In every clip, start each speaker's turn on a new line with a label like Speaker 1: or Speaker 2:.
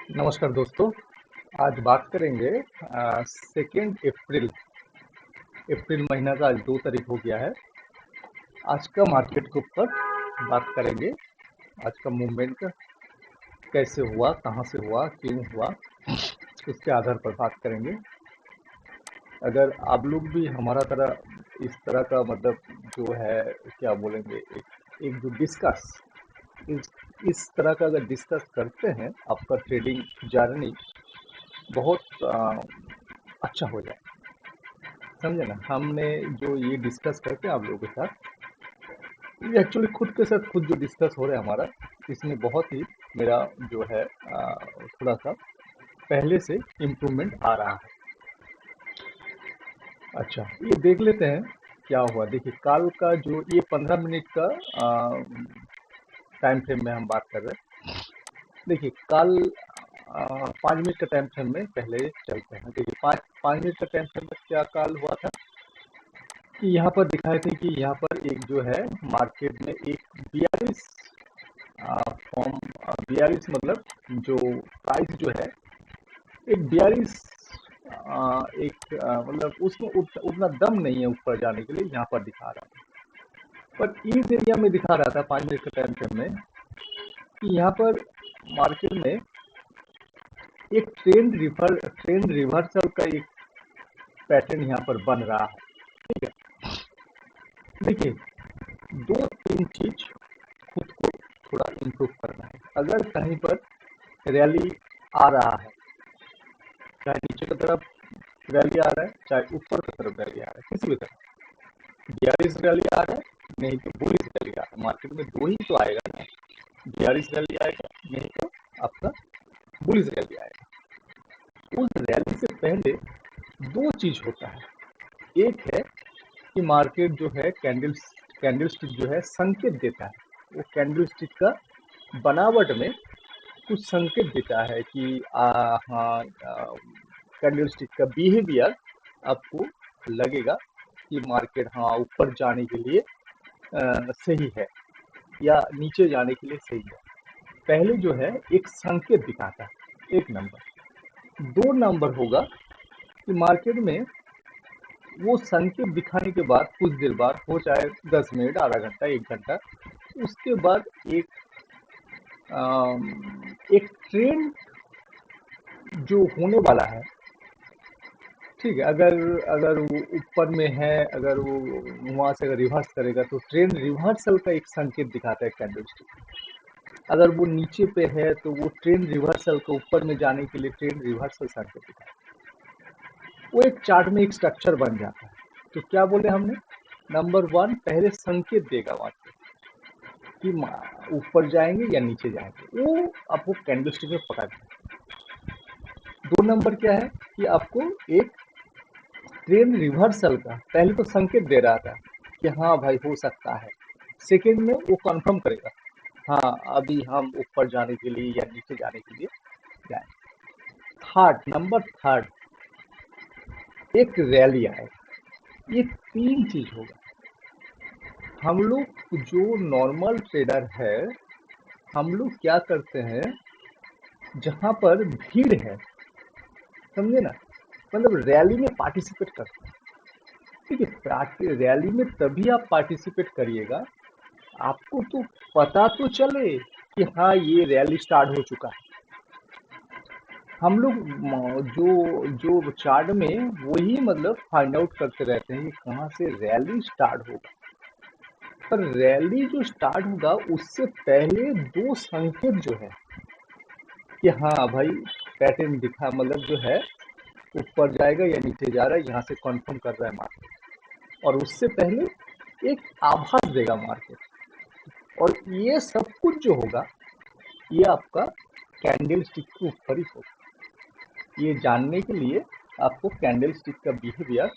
Speaker 1: नमस्कार दोस्तों। आज बात करेंगे 2 अप्रैल अप्रैल महीना का आज 2 तारीख हो गया है। आज का मार्केट के ऊपर बात करेंगे। आज का मूवमेंट कैसे हुआ, कहाँ से हुआ, क्यों हुआ, उसके आधार पर बात करेंगे। अगर आप लोग भी हमारा तरह इस तरह का मतलब जो है क्या बोलेंगे, एक जो डिस्कस इस इस तरह का अगर डिस्कस करते हैं, आपका ट्रेडिंग जर्नी बहुत अच्छा हो जाए। समझे ना, हमने जो ये डिस्कस करते हैं आप लोगों के साथ, ये एक्चुअली खुद के साथ खुद जो डिस्कस हो रहा है हमारा, इसमें बहुत ही मेरा जो है थोड़ा सा पहले से इम्प्रूवमेंट आ रहा है। अच्छा, ये देख लेते हैं क्या हुआ। देखिए कल का जो ये 15 मिनट का टाइम फ्रेम में हम बात कर रहे हैं। देखिए कल 5 मिनट का टाइम फ्रेम में पहले चलते हैं। देखिए पाँच पाँच मिनट का टाइम फ्रेम में क्या कल हुआ था कि यहाँ पर दिखाए थे कि यहाँ पर एक जो है मार्केट में एक 42 फॉर्म 42 मतलब जो प्राइस जो है एक 42 एक मतलब उसमें उतना दम नहीं है ऊपर जाने के लिए, यहाँ पर दिखा रहा था। पर इस एरिया में दिखा रहा था 5 मिनट के टाइम फ्रेम में कि यहाँ पर मार्केट में एक ट्रेंड रिवर्सल का एक पैटर्न यहाँ पर बन रहा है। ठीक है, देखिए दो तीन चीज खुद को थोड़ा इम्प्रूव करना है। अगर कहीं पर रैली आ रहा है, चाहे नीचे की तरफ रैली आ रहा है, चाहे ऊपर की तरफ रैली आ रहा है, किसी भी तरह बिहारिस रैली आ रहा है, नहीं तो बुलिस रैली आ रहा है। मार्केट में दो ही तो आएगा ना, बिहारिस रैली आएगा, नहीं तो आपका बुलिस रैली आएगा। उस रैली से पहले दो चीज होता है। एक है कि मार्केट जो है कैंडल स्टिक जो है संकेत देता है। वो कैंडल स्टिक का बनावट में कुछ संकेत देता है कि हाँ, कैंडल स्टिक का बिहेवियर आपको लगेगा कि मार्केट हाँ ऊपर जाने के लिए सही है या नीचे जाने के लिए सही है। पहले जो है एक संकेत दिखाता है, एक नंबर। दो नंबर होगा कि मार्केट में वो संकेत दिखाने के बाद कुछ देर बाद हो, चाहे 10 मिनट, आधा घंटा, 1 घंटा, उसके बाद एक ट्रेंड जो होने वाला है। ठीक है, अगर अगर वो ऊपर में है, अगर वो वहां से अगर रिवर्स करेगा तो ट्रेंड रिवर्सल का एक संकेत दिखाता है कैंडल स्टिक। अगर वो नीचे पे है तो वो ट्रेंड रिवर्सल को ऊपर में जाने के लिए ट्रेंड रिवर्सल संकेत दिखाता है। वो एक चार्ट में एक स्ट्रक्चर बन जाता है। तो क्या बोले हमने, नंबर वन पहले संकेत देगा वहां कि ऊपर जाएंगे या नीचे जाएंगे, वो आपको कैंडलस्टिक में पकड़ है। दो नंबर क्या है कि आपको एक ट्रेंड रिवर्सल का पहले तो संकेत दे रहा था कि हाँ भाई हो सकता है। सेकेंड में वो कंफर्म करेगा हाँ अभी हम ऊपर जाने के लिए या नीचे जाने के लिए जाए। नंबर थर्ड एक रैली आएगा। ये तीन चीज होगा। हम लोग जो नॉर्मल ट्रेडर है, हम लोग क्या करते हैं, जहां पर भीड़ है, समझे ना, मतलब रैली में पार्टिसिपेट करते हैं। ठीक है, रैली में तभी आप पार्टिसिपेट करिएगा, आपको तो पता तो चले कि हाँ ये रैली स्टार्ट हो चुका है। हम लोग जो जो चार्ट में वही मतलब फाइंड आउट करते रहते हैं कि कहाँ से रैली स्टार्ट होगा। पर रैली जो स्टार्ट होगा उससे पहले दो संकेत जो है कि हाँ भाई पैटर्न दिखा, मतलब जो है ऊपर जाएगा या नीचे जा रहा है, यहाँ से कंफर्म कर रहा है मार्केट। और उससे पहले एक आभास देगा मार्केट। और ये सब कुछ जो होगा ये आपका कैंडल स्टिक के ऊपर ही होगा। ये जानने के लिए आपको कैंडल स्टिक का बिहेवियर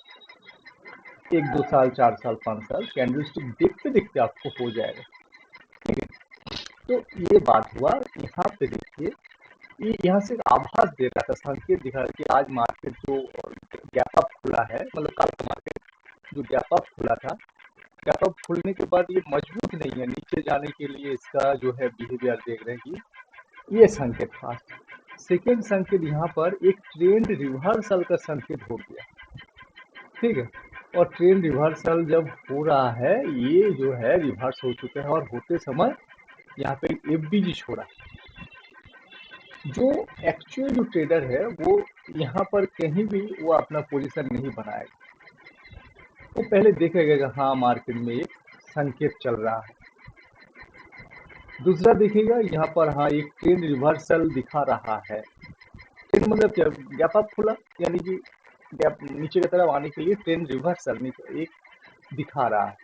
Speaker 1: 1 2 साल, 4 साल, 5 साल कैंडल स्टिक देखते देखते आपको हो जाएगा। ठीक है, तो ये बात हुआ। यहाँ पे देखिए, ये यहाँ से आभास दे रहा था, संकेत दिखा रहा कि आज मार्केट जो गैप अप खुला है, मतलब कल का मार्केट जो गैप अप खुला था, गैप अप खुलने के बाद ये मजबूत नहीं है नीचे जाने के लिए, इसका जो है बिहेवियर देख रहे हैं कि ये संकेत था। सेकेंड संकेत यहाँ पर एक ट्रेंड रिवर्सल का संकेत हो गया, ठीक है। और ट्रेंड रिवर्सल जब हो रहा है, ये जो है रिवर्स हो चुका है और होते समय यहाँ पे एफबीजी छोड़ा। जो एक्चुअल जो ट्रेडर है वो यहाँ पर कहीं भी वो अपना पोजीशन नहीं बनाएगा, वो पहले देखेगा कि हाँ मार्केट में एक संकेत चल रहा है। दूसरा देखेगा यहाँ पर हाँ एक ट्रेंड रिवर्सल दिखा रहा है। ट्रेंड मतलब क्या, गैप अप खुला, यानी कि गैप नीचे की तरफ आने के लिए ट्रेंड रिवर्सल एक दिखा रहा है।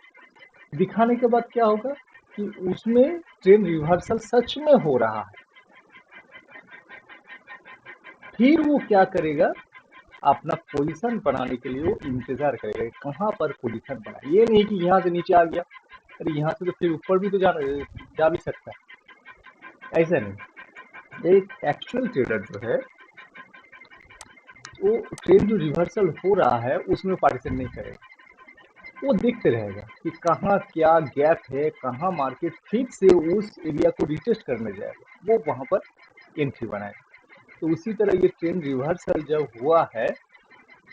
Speaker 1: दिखाने के बाद क्या होगा कि उसमें ट्रेंड रिवर्सल सच में हो रहा है। फिर वो क्या करेगा, अपना पोजीशन बनाने के लिए वो इंतजार करेगा कहाँ पर पोजीशन बना। ये नहीं कि यहाँ से नीचे आ गया, अरे यहाँ से तो फिर ऊपर भी तो जा भी सकता है, ऐसा नहीं। एक एक्चुअल ट्रेडर जो है वो ट्रेंड जो रिवर्सल हो रहा है उसमें पार्टिसिपेट नहीं करेगा, वो देखते रहेगा कि कहाँ क्या गैप है, कहाँ मार्केट फिर से उस एरिया को रिटेस्ट करने जाएगा, वो वहाँ पर एंट्री बनाएगा। तो उसी तरह ये ट्रेंड रिवर्सल जब हुआ है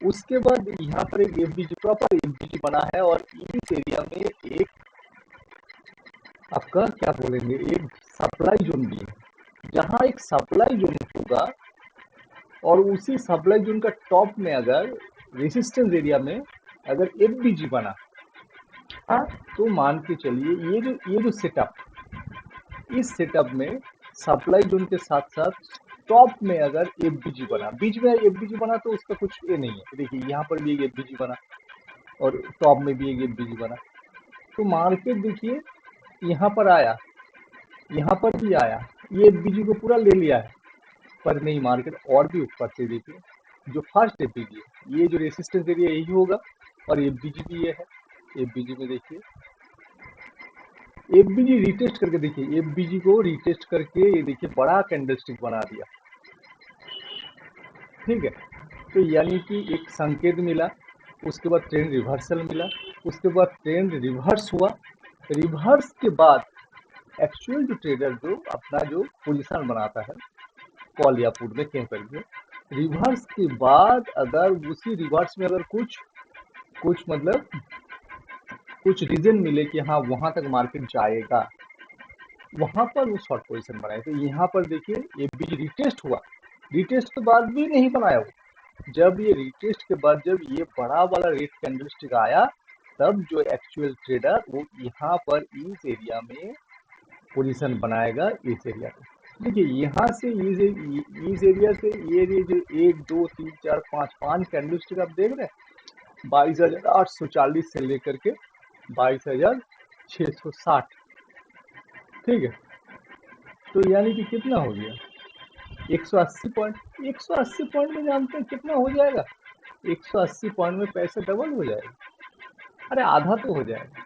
Speaker 1: उसके बाद यहाँ पर एक एफबीजी प्रॉपर एफबीजी बना है और इस एरिया में एक आपका क्या बोलेंगे एक सप्लाई जोन भी है। जहाँ एक सप्लाई जोन होगा और उसी सप्लाई जोन का टॉप में अगर रेजिस्टेंस एरिया में अगर एफबीजी बना, हाँ, तो मान के चलिए ये जो सेटअप, इस सेटअप में सप्लाई जोन के साथ साथ टॉप में अगर एफबीजी बना, बीच में एफबीजी बना तो उसका कुछ ये नहीं है। देखिए यहाँ पर भी एक एफबीजी बना और टॉप में भी एक एफबीजी बना, तो मार्केट देखिए यहाँ पर आया, यहाँ पर भी आया, ये एफबीजी को पूरा ले लिया है, पर नहीं मार्केट और भी ऊपर से देखिए जो फर्स्ट एफबीजी है, ये जो रेसिस्टेंस एरिया यही होगा और एफबीजी भी ये है। एफबीजी में देखिए एफबीजी रिटेस्ट करके देखिए, एफबीजी को रिटेस्ट करके ये देखिए बड़ा कैंडलस्टिक बना दिया, ठीक है। तो यानी कि एक संकेत मिला, उसके बाद ट्रेंड रिवर्सल मिला, उसके बाद ट्रेंड रिवर्स हुआ, रिवर्स के बाद एक्चुअल जो ट्रेडर जो अपना जो पोजीशन बनाता है कॉल या पुट में कह करके, रिवर्स के बाद अगर उसी रिवर्स में अगर कुछ मतलब कुछ रीजन मिले कि हाँ वहां तक मार्केट जाएगा, वहां पर वो शॉर्ट पोजीशन बनाए। तो यहाँ पर देखिए ये भी रिटेस्ट हुआ, रिटेस्ट के बाद भी नहीं बनाया वो, जब ये रिटेस्ट के बाद जब ये बड़ा वाला रेड कैंडलस्टिक आया तब जो एक्चुअल ट्रेडर वो यहाँ पर इस एरिया में पोजीशन बनाएगा, इस एरिया में। देखिए यहाँ से इस एरिया से ये जो 1 2 3 4 5 कैंडलस्टिक आप देख रहे हैं, 22,840 से लेकर के 22,660, ठीक है। तो यानी कि कितना हो गया 180 पॉइंट। 180 पॉइंट में जानते हैं कितना हो जाएगा, 180 पॉइंट में पैसा डबल हो जाएगा, अरे आधा तो हो जाएगा।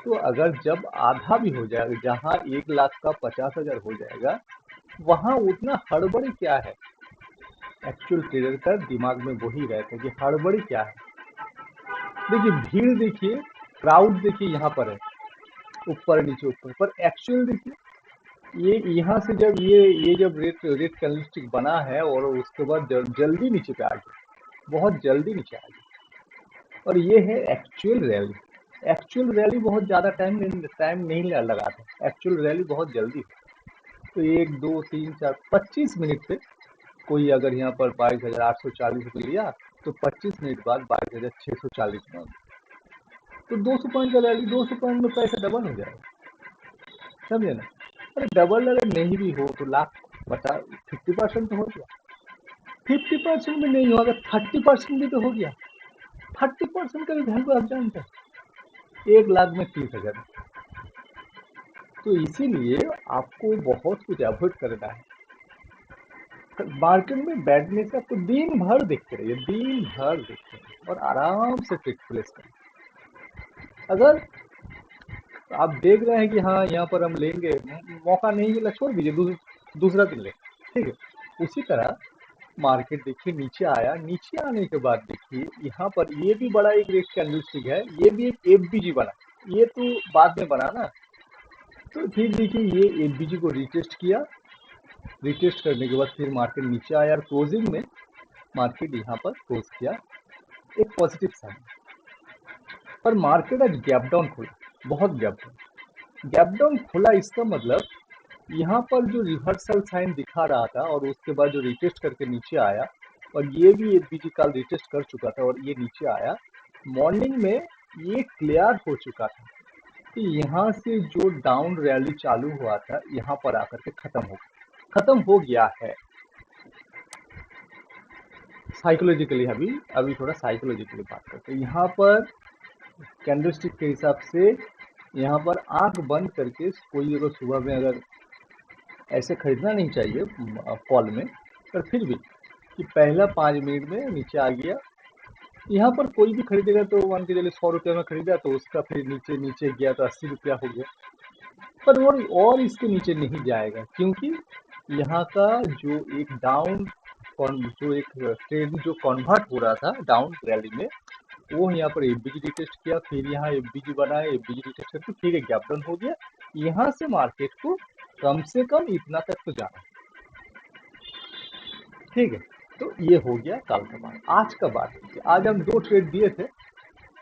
Speaker 1: तो अगर जब आधा भी हो जाएगा, जहाँ 1 लाख का 50,000 हो जाएगा, वहां उतना हड़बड़ी क्या है। एक्चुअल ट्रेडर का दिमाग में वही रहता है कि हड़बड़ी क्या है। देखिए भीड़ देखिए, क्राउड देखिए यहाँ पर है, ऊपर नीचे ऊपर, पर एक्चुअल देखिए ये यहाँ से जब ये जब रेट कैंडलस्टिक बना है और उसके बाद जल्दी नीचे पे आ गया, बहुत जल्दी नीचे आ गया, और ये है एक्चुअल रैली। एक्चुअल रैली बहुत ज़्यादा टाइम नहीं लगाता, एक्चुअल रैली बहुत जल्दी है। तो 1 2 3 4 25 मिनट पे कोई अगर यहाँ पर 22,840 रुपये लिया तो 25 मिनट बाद 22,640 में, तो 200 पॉइंट का रैली, 200 पॉइंट में पैसा डबल हो जाएगा, समझे ना। अरे डबल अगर नहीं भी हो तो लाख 50% तो हो गया, 50% भी नहीं हो, अगर 30% भी तो हो गया। 30% का भी वैल्यू आप जानते हैं 1 लाख में 30,000। तो इसीलिए आपको बहुत कुछ अवॉइड करना है। मार्केट में बैठने से आपको दिन भर देखते रहिए, दिन भर देखते रहिए और आराम से ट्रेड प्लेस करें। अगर आप देख रहे हैं कि हाँ यहाँ पर हम लेंगे, मौका नहीं मिला छोड़ दीजिए, दूसरा दिन ले, ठीक है। उसी तरह मार्केट देखिए नीचे आया, नीचे आने के बाद देखिए यहाँ पर ये भी बड़ा एक रेट कैंडलस्टिक है, ये भी एक एफबीजी बना, ये तो बाद में बना ना। तो फिर देखिए ये एफबीजी को रिटेस्ट किया रिटेस्ट करने के बाद फिर मार्केट नीचे आया और क्लोजिंग में मार्केट यहाँ पर क्लोज किया एक पॉजिटिव साइन, पर मार्केट आज गैप डाउन खुला, बहुत गैप डाउन खुला। इसका मतलब यहाँ पर जो रिवर्सल साइन दिखा रहा था और उसके बाद जो रिटेस्ट करके नीचे आया, और ये भी एफबीजी कल रिटेस्ट कर चुका था और ये नीचे आया, मॉर्निंग में ये क्लियर हो चुका था कि यहाँ से जो डाउन रैली चालू हुआ था यहाँ पर आकर के खत्म हो गया है। साइकोलॉजिकली अभी थोड़ा साइकोलॉजिकली बात करते हैं। यहाँ पर कैंडलस्टिक के हिसाब से यहाँ पर आंख बंद करके कोई अगर सुबह में अगर ऐसे खरीदना नहीं चाहिए कॉल में, पर फिर भी कि पहला 5 मिनट में नीचे आ गया, यहाँ पर कोई भी खरीदेगा तो मान के चलिए 100 रुपये में खरीदा तो उसका फिर नीचे नीचे गया तो 80 रुपया हो गया, पर वो और इसके नीचे नहीं जाएगा, क्योंकि यहाँ का जो एक डाउन जो एक ट्रेंड जो कन्वर्ट हो रहा था डाउन रैली में, वो यहाँ पर एफबीजी रिटेस्ट किया, फिर यहाँ एफबीजी बनाया, एफबीजी रिटेस्ट करके फिर एक गैप डाउन हो गया। यहाँ से मार्केट को कम से कम इतना तक तो जाना, ठीक है। तो ये हो गया कल का बात। आज का बात, आज हम 2 ट्रेड दिए थे,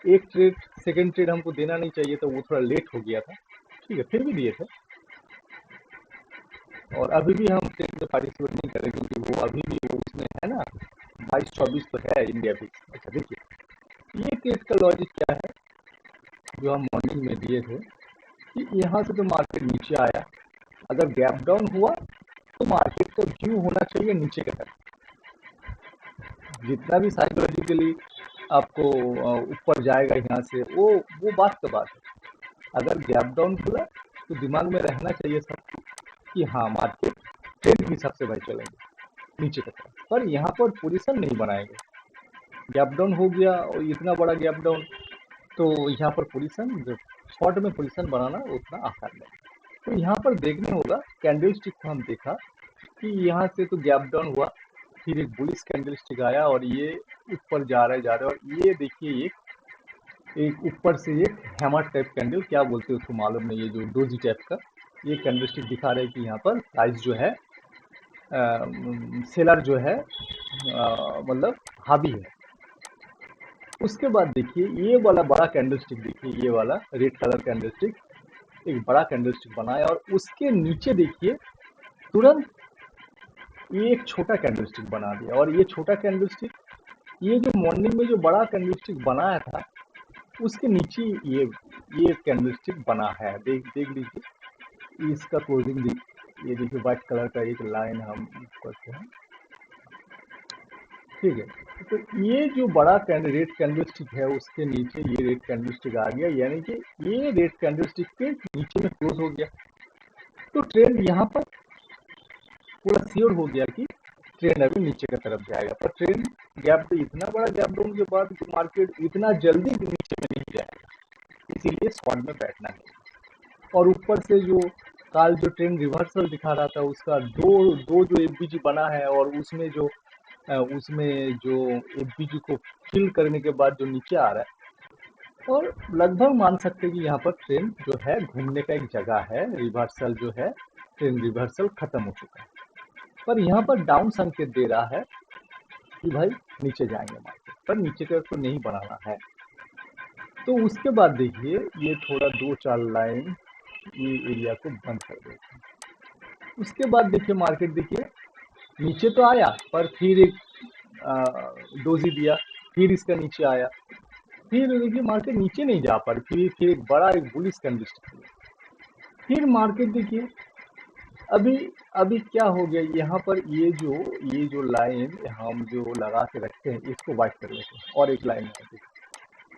Speaker 1: एक ट्रेड सेकंड ट्रेड हमको देना नहीं चाहिए था, वो थोड़ा लेट हो गया था, ठीक है, फिर भी दिए थे। और अभी भी हम ट्रेड में पार्टिसिपेट नहीं करें क्योंकि वो अभी भी वो उसमें है ना 22-24 तो है इंडिया भी। अच्छा देखिए ये ट्रेड का लॉजिक क्या है जो हम मॉर्निंग में दिए थे कि यहाँ से तो मार्केट नीचे आया, अगर गैप डाउन हुआ तो मार्केट का व्यू होना चाहिए नीचे की तरफ। जितना भी साइकोलॉजिकली आपको ऊपर जाएगा यहाँ से, वो बात का बात है। अगर गैप डाउन खुला तो दिमाग में रहना चाहिए सबको कि हाँ मार्केट ट्रेंड के हिसाब से भाई चलेंगे नीचे की तरफ, पर यहाँ पर पोजीशन नहीं बनाएंगे। गैप डाउन हो गया और इतना बड़ा गैप डाउन, तो यहाँ पर पोजीशन शॉर्ट में पोजीशन बनाना उतना आसान नहीं। तो यहाँ पर देखने होगा कैंडल स्टिक को हम देखा कि यहाँ से तो गैप डाउन हुआ, फिर एक बुलिश कैंडल स्टिक आया और ये ऊपर जा रहा है, और ये देखिए एक ऊपर से एक हैमर टाइप कैंडल, क्या बोलते हैं उसको मालूम नहीं, ये जो डोजी टाइप का ये कैंडल स्टिक दिखा रहा है कि यहाँ पर प्राइस जो है सेलर जो है मतलब हावी है। उसके बाद देखिए ये वाला बड़ा कैंडल स्टिक, देखिए ये वाला रेड कलर कैंडल स्टिक एक बड़ा कैंडल स्टिक बनाया, और उसके नीचे देखिए तुरंत ये एक छोटा कैंडल स्टिक बना दिया, और ये छोटा कैंडल स्टिक ये जो मॉर्निंग में जो बड़ा कैंडल स्टिक बनाया था उसके नीचे ये कैंडल स्टिक बना है। देख लीजिए इसका क्लोजिंग, ये देखिए व्हाइट कलर का एक लाइन हम करते हैं, ठीक है। तो ये जो बड़ा रेड कैंडल स्टिक है उसके नीचे ये रेड कैंडल स्टिक आ गया, यानी कि ये रेड कैंडल स्टिक के नीचे में क्लोज हो गया। तो ट्रेंड यहाँ पर पूरा श्योर हो गया कि ट्रेंड अभी नीचे की तरफ जाएगा, पर ट्रेंड गैप इतना बड़ा गैप डाउन के बाद मार्केट इतना जल्दी नीचे में नहीं जाएगा, इसीलिए शॉर्ट में बैठना है। और ऊपर से जो काल जो ट्रेंड रिवर्सल दिखा रहा था उसका दो जो एफबीजी बना है, और उसमें जो एफबीजी को फिल करने के बाद जो नीचे आ रहा है, और लगभग मान सकते हैं कि यहाँ पर ट्रेंड जो है घूमने का एक जगह है, रिवर्सल जो है ट्रेंड रिवर्सल खत्म हो चुका है, पर यहाँ पर डाउन संकेत दे रहा है कि भाई नीचे जाएंगे मार्केट, पर नीचे का तो नहीं बनाना है। तो उसके बाद देखिए ये थोड़ा 2-4 लाइन ये एरिया को बंद कर देते हैं। उसके बाद देखिए मार्केट देखिए नीचे तो आया, पर फिर एक डोजी दिया, फिर इसका नीचे आया, फिर देखिए मार्केट नीचे नहीं जा पा रही, फिर एक बड़ा एक बुलिश कंडीशन दिया, फिर मार्केट देखिए अभी अभी क्या हो गया यहाँ पर, ये जो लाइन हम जो लगा के रखते हैं इसको वाइट कर लेते हैं और एक लाइन लगाते हैं।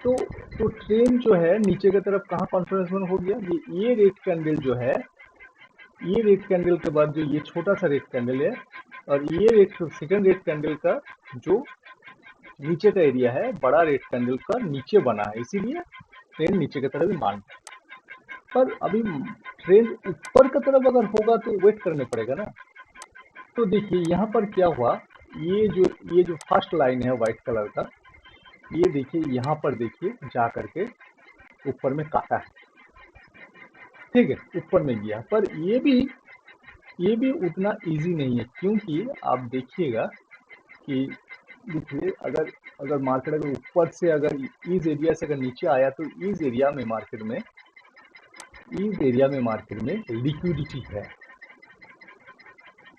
Speaker 1: तो ट्रेन जो है नीचे की तरफ कहाँ कॉन्फिडेंस हो गया, ये रेड कैंडल जो है, ये रेड कैंडल के बाद जो ये छोटा सा रेड कैंडल है, और ये सेकंड रेड कैंडल का जो नीचे का एरिया है बड़ा रेड कैंडल का नीचे बना है, इसीलिए ट्रेन नीचे की तरफ ही मान, पर अभी ट्रेन ऊपर की तरफ अगर होगा तो वेट करने पड़ेगा ना। तो देखिए यहाँ पर क्या हुआ, ये जो फर्स्ट लाइन है व्हाइट कलर का, ये देखिए यहाँ पर देखिए जा करके ऊपर में काटा है, ठीक है, ऊपर में गया, पर ये भी ये भी उतना इजी नहीं है, क्योंकि आप देखिएगा कि देखिए अगर अगर मार्केट अगर ऊपर से अगर इस एरिया से अगर नीचे आया तो इस एरिया में मार्केट में लिक्विडिटी है।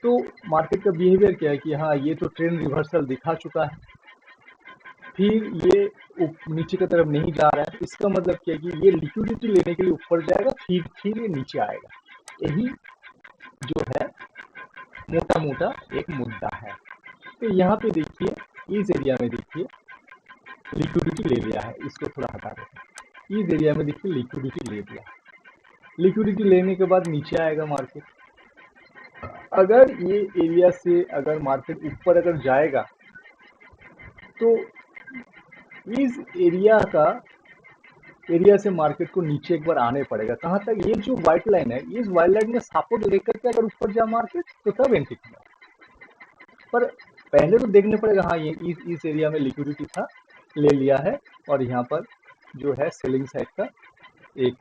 Speaker 1: तो मार्केट का बिहेवियर क्या है कि हाँ ये तो ट्रेंड रिवर्सल दिखा चुका है, फिर ये नीचे की तरफ नहीं जा रहा है, इसका मतलब क्या है कि ये लिक्विडिटी लेने के लिए ऊपर जाएगा, फिर ये नीचे आएगा। यही जो है मोटा मोटा एक मुद्दा है। तो यहाँ पे देखिए इस एरिया में देखिए लिक्विडिटी ले लिया है, इसको थोड़ा हटा देते हैं। इस एरिया में देखिए लिक्विडिटी ले लिया, लिक्विडिटी लेने के बाद नीचे आएगा मार्केट। अगर ये एरिया से अगर मार्केट ऊपर अगर जाएगा तो इस एरिया से मार्केट को नीचे एक बार आने पड़ेगा। कहाँ तक? ये जो व्हाइट लाइन है, इस व्हाइट लाइन में सपोर्ट लेकर के अगर ऊपर जा मार्केट तो तब एंट्री करना। पर पहले तो देखने पड़ेगा, हाँ ये इस एरिया में लिक्विडिटी था, ले लिया है, और यहाँ पर जो है सेलिंग साइड का एक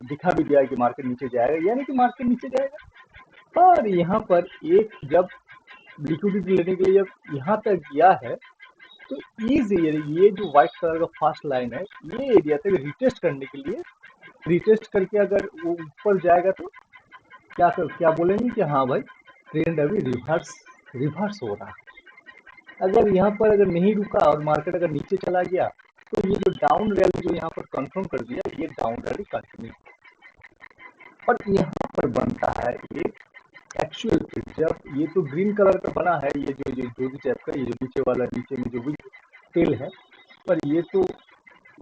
Speaker 1: दिखा भी दिया है कि मार्केट नीचे जाएगा, यानी कि मार्केट नीचे जाएगा। पर यहाँ पर एक जब लिक्विडिटी लेने के लिए जब यहाँ तक गया है तो इस एरिया, ये जो व्हाइट कलर का फास्ट लाइन है, ये एरिया तक रिटेस्ट करने के लिए, रिटेस्ट करके अगर वो ऊपर जाएगा तो क्या बोलेंगे कि हाँ भाई ट्रेंड अभी रिवर्स हो रहा है। अगर यहाँ पर अगर नहीं रुका और मार्केट अगर नीचे चला गया तो ये जो डाउन रैली जो यहाँ पर कंफर्म कर दिया, ये डाउन रैली कंटिन्यू। और यहाँ पर बनता है एक एक्चुअल ट्रेड। जब ये तो ग्रीन कलर का बना है, ये जो भी टाइप का, ये जो नीचे वाला, नीचे में जो भी टेल है, पर ये तो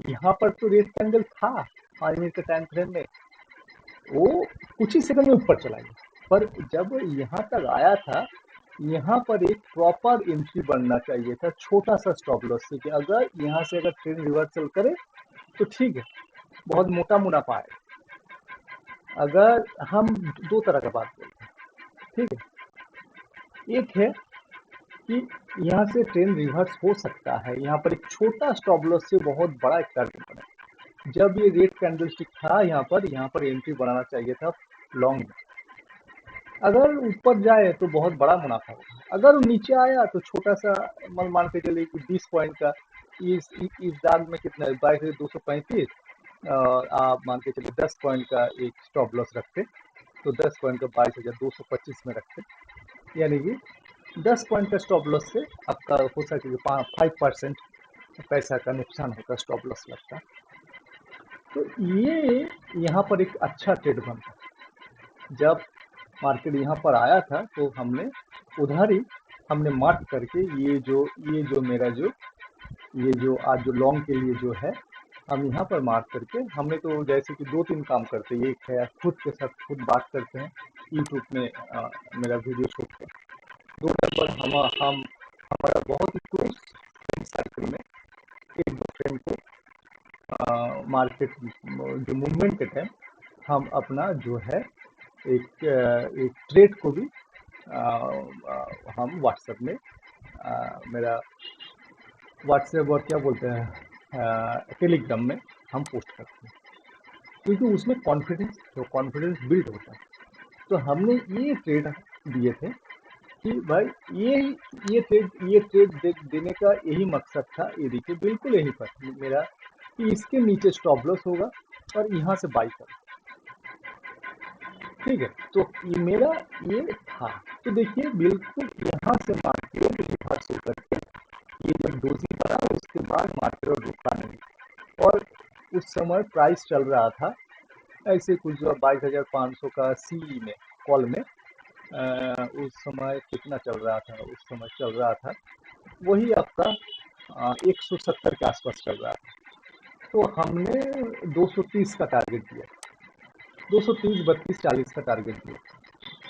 Speaker 1: यहाँ पर तो रेड कैंडल था 5 मिनट के टाइम फ्रेम में, वो कुछ ही सेकंड में ऊपर चला गया। पर जब यहाँ तक आया था, यहाँ पर एक प्रॉपर एंट्री बनना चाहिए था, छोटा सा स्टॉप लॉस से, कि अगर यहाँ से अगर ट्रेंड रिवर्सल करे तो ठीक है, बहुत मोटा मुनाफा है। अगर हम दो तरह का बात बोलते हैं, ठीक है, एक है कि यहाँ से ट्रेंड रिवर्स हो सकता है, यहाँ पर एक छोटा स्टॉप लॉस से बहुत बड़ा एक टारगेट बना। जब ये रेड कैंडलस्टिक था यहाँ पर एंट्री बनाना चाहिए था लॉन्ग में। अगर ऊपर जाए तो बहुत बड़ा मुनाफा होगा, अगर नीचे आया तो छोटा सा, मान के चलिए कि 20 पॉइंट का, इस दाग में कितना है, 22,235, और आप मान के चलिए 10 पॉइंट का एक स्टॉप लॉस रखते तो 10 पॉइंट का 22,225 में रखते, यानी कि 10 पॉइंट का स्टॉप लॉस से आपका हो सके 5% पैसा का नुकसान होता, स्टॉप लॉस लगता। तो ये यहाँ पर एक अच्छा ट्रेड बनता। जब मार्केट यहाँ पर आया था तो हमने उधर ही हमने मार्क करके ये जो मेरा जो ये जो आज जो लॉन्ग के लिए जो है, हम यहाँ पर मार्क करके हमने तो जैसे कि 2-3 काम करते हैं। एक है खुद के साथ खुद बात करते हैं, यूट्यूब में मेरा वीडियो शूट कर। 2 नंबर हम हमारा बहुत ही क्लोज फ्रेंड सर्कल में एक दो फ्रेंड को मार्केट जो मूवमेंट के टाइम हम अपना जो है एक ट्रेड को भी हम व्हाट्सएप में मेरा व्हाट्सएप और क्या बोलते हैं टेलीग्राम में हम पोस्ट करते हैं, क्योंकि उसमें कॉन्फिडेंस बिल्ड होता है। तो हमने ये ट्रेड दिए थे कि भाई ये ट्रेड देने का यही मकसद था। ये देखिए बिल्कुल यही पर मेरा कि इसके नीचे स्टॉप लॉस होगा और यहाँ से बाई कर, ठीक है। तो ये मेरा ये था। तो देखिए बिल्कुल यहाँ से मार्केट रिवर्स होकर के ये जब डोजी बना उसके बाद मार्केट और रुका नहीं, और उस समय प्राइस चल रहा था ऐसे कुछ जो 22,500 का सी में कॉल में उस समय कितना चल रहा था, उस समय चल रहा था वही आपका 170 के आसपास चल रहा था। तो हमने 230 का टारगेट दिया, 230, 32, 40 का टारगेट दिया,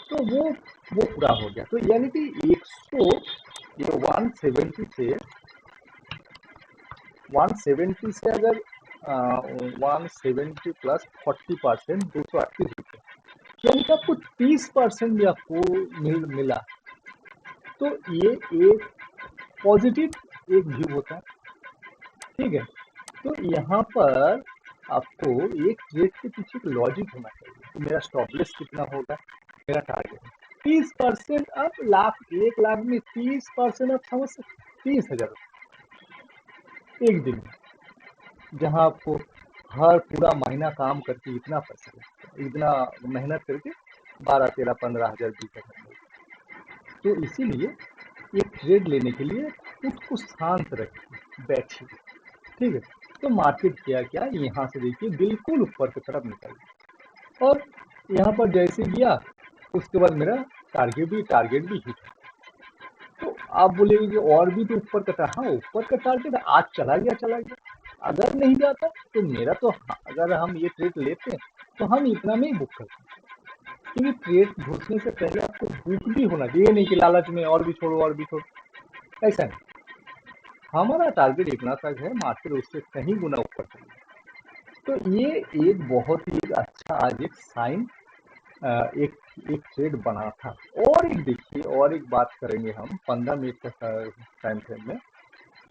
Speaker 1: तो वो पूरा हो गया। तो यानी कि 100 ये 170 से अगर 170 प्लस 40%, 238 रुपये, यानी कि आपको 30% भी आपको मिला। तो ये एक पॉजिटिव एक व्यू होता है, ठीक है। तो यहाँ पर आपको एक ट्रेड के पीछे एक लॉजिक होना चाहिए कि मेरा स्टॉप लॉस कितना होगा, मेरा टारगेट है 30%। अब लाख 1 लाख में 30% आप समझ सकते 30,000 एक दिन में, जहाँ आपको हर पूरा महीना काम करके इतना पैसा लगता है, इतना मेहनत करके 12, 13, 15 हजार 20 हजार। तो इसीलिए ये ट्रेड लेने के लिए खुद को शांत रखिए, बैठिए, ठीक है। तो मार्केट किया क्या, यहाँ से देखिए बिल्कुल ऊपर की तरफ निकल गया और यहाँ पर जैसे गया उसके बाद मेरा टारगेट भी हिट है। तो आप बोलेंगे कि और भी तो ऊपर का था, हाँ ऊपर का टारगेट आज चला गया। अगर नहीं जाता तो मेरा तो, अगर हम ये ट्रेड लेते तो हम इतना में ही बुक करते, क्योंकि ट्रेड घुसने से पहले आपको बुक भी होना चाहिए, नहीं कि लालच में और भी छोड़ो, ऐसा नहीं। हमारा टारगेट इतना तक है, मार्केट उससे कहीं गुना ऊपर चली। तो ये एक बहुत ही अच्छा आज एक साइन, एक एक ट्रेड बना था। और एक देखिए, और एक बात करेंगे हम 15 मिनट का टाइम फ्रेम में।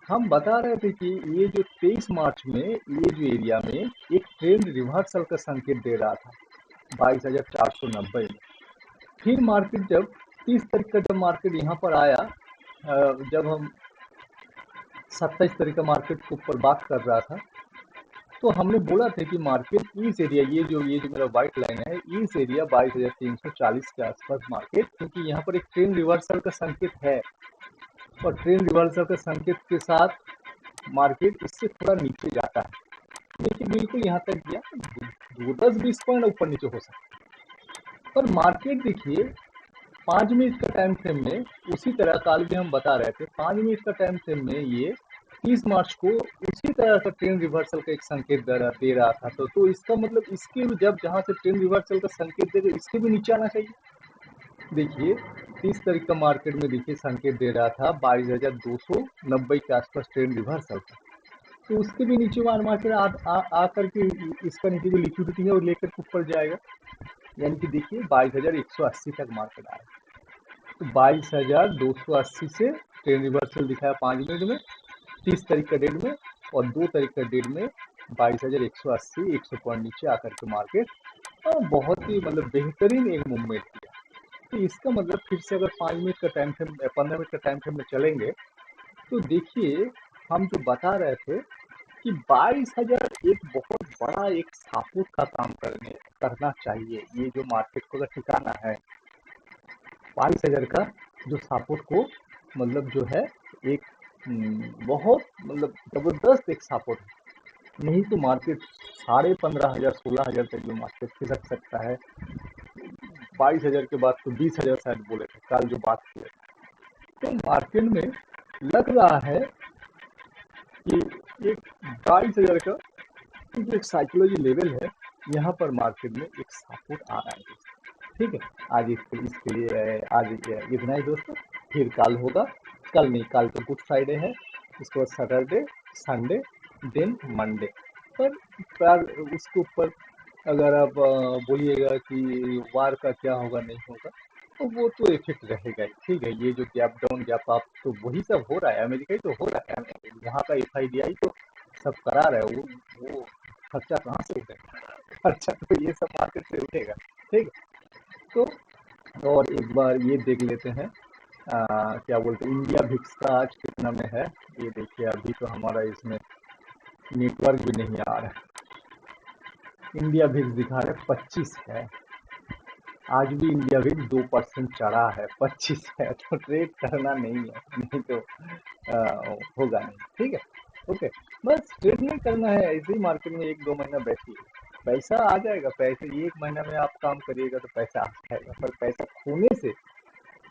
Speaker 1: हम बता रहे थे कि ये जो 23 मार्च में ये जो एरिया में एक ट्रेंड रिवर्सल का संकेत दे रहा था 22,490 में। फिर मार्केट जब 30 तारीख का जब मार्केट यहाँ पर आया, जब हम 27 तारीख का मार्केट के ऊपर बात कर रहा था, तो हमने बोला था कि मार्केट इस एरिया, ये जो मेरा व्हाइट लाइन है, इस एरिया 22,340 के आसपास मार्केट, क्योंकि यहाँ पर एक ट्रेंड रिवर्सल का संकेत है और ट्रेंड रिवर्सल के संकेत के साथ मार्केट इससे थोड़ा नीचे जाता है। देखिए बिल्कुल यहाँ तक गया, 10-20 पॉइंट ऊपर नीचे हो सकता है। और मार्केट देखिए 5 मिनट का टाइम फ्रेम में उसी तरह, कल भी हम बता रहे थे 5 मिनट का टाइम फ्रेम में ये 30 मार्च को उसी तरह का ट्रेंड रिवर्सल का एक संकेत दे रहा था। तो इसका मतलब इसके भी, जब जहां से ट्रेंड रिवर्सल का संकेत देगा इसके भी नीचे आना चाहिए। देखिए 30 तारीख का मार्केट में देखिए संकेत दे रहा था 22,290 के आसपास ट्रेंड रिवर्सल का, तो उसके भी नीचे मार्केट आकर के इसका नीचे जो लिक्विडिटी है वो लेकर ऊपर जाएगा। यानी कि देखिए 22,180 तक मार्केट आएगा। तो 22,280 से ट्रेंड रिवर्सल दिखाया 5 मिनट में, 30 तारीख का डेट में, और 2 तारीख का डेट में 22,180 100 पॉइंट नीचे आकर के मार्केट बहुत ही मतलब बेहतरीन एक मूवमेंट किया। तो इसका मतलब फिर से अगर 5 मिनट का टाइम फ्रेम 15 मिनट का टाइम फ्रेम में चलेंगे तो देखिए हम जो बता रहे थे कि 22,000 एक बहुत बड़ा एक सपोर्ट का काम करना चाहिए। ये जो मार्केट को अगर ठिकाना है 22,000 का जो सपोर्ट को, मतलब जो है एक बहुत मतलब जबरदस्त एक सपोर्ट है। नहीं तो मार्केट 15,500 16,000 तक जो मार्केट खिसक सकता है। 22,000 के बाद तो 20,000 शायद बोले थे कल जो बात किए। तो मार्केट में लग रहा है कि एक 22,000 का जो एक साइकोलॉजी लेवल है, यहाँ पर मार्केट में एक सपोर्ट आ रहा है। ठीक है, आज इसके लिए आज इतना ही दोस्तों। फिर कल होगा, कल नहीं, कल तो गुड फ्राइडे है, उसके बाद सैटरडे, संडे, देन मंडे। पर उसके ऊपर अगर आप बोलिएगा कि वार का क्या होगा नहीं होगा, तो वो तो इफेक्ट रहेगा ही। ठीक है, ये जो गैप डाउन गैप अप तो वही सब हो रहा है, अमेरिका ही तो हो रहा है, यहाँ का FIDI तो सब करा रहा है। वो खर्चा कहाँ से उठेगा? खर्चा तो ये सब मार्केट से उठेगा। ठीक है, तो और एक बार ये देख लेते हैं, क्या बोलते हैं, इंडिया भिक्स का आज कितना में है ये देखिए। अभी तो हमारा इसमें नेटवर्क भी नहीं आ रहा है। इंडिया भिक्स दिखा रहे 25 है, आज भी इंडिया भिक्स 2% चढ़ा है, 25 है। तो ट्रेड करना नहीं है, नहीं तो होगा नहीं। ठीक है, ओके, बस ट्रेड नहीं करना है, ऐसे ही मार्केट में 1-2 महीना बैठिए, पैसा आ जाएगा। पैसे 1 महीना में आप काम करिएगा तो पैसा आ जाएगा, पर पैसा खोने से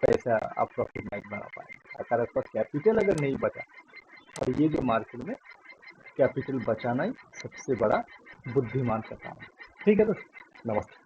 Speaker 1: पैसा आप प्रॉफिट नहीं बना पाएंगे। अगर आपका कैपिटल अगर नहीं बचा, और ये जो मार्केट में कैपिटल बचाना ही सबसे बड़ा बुद्धिमान का काम है। ठीक है दोस्तों, नमस्ते।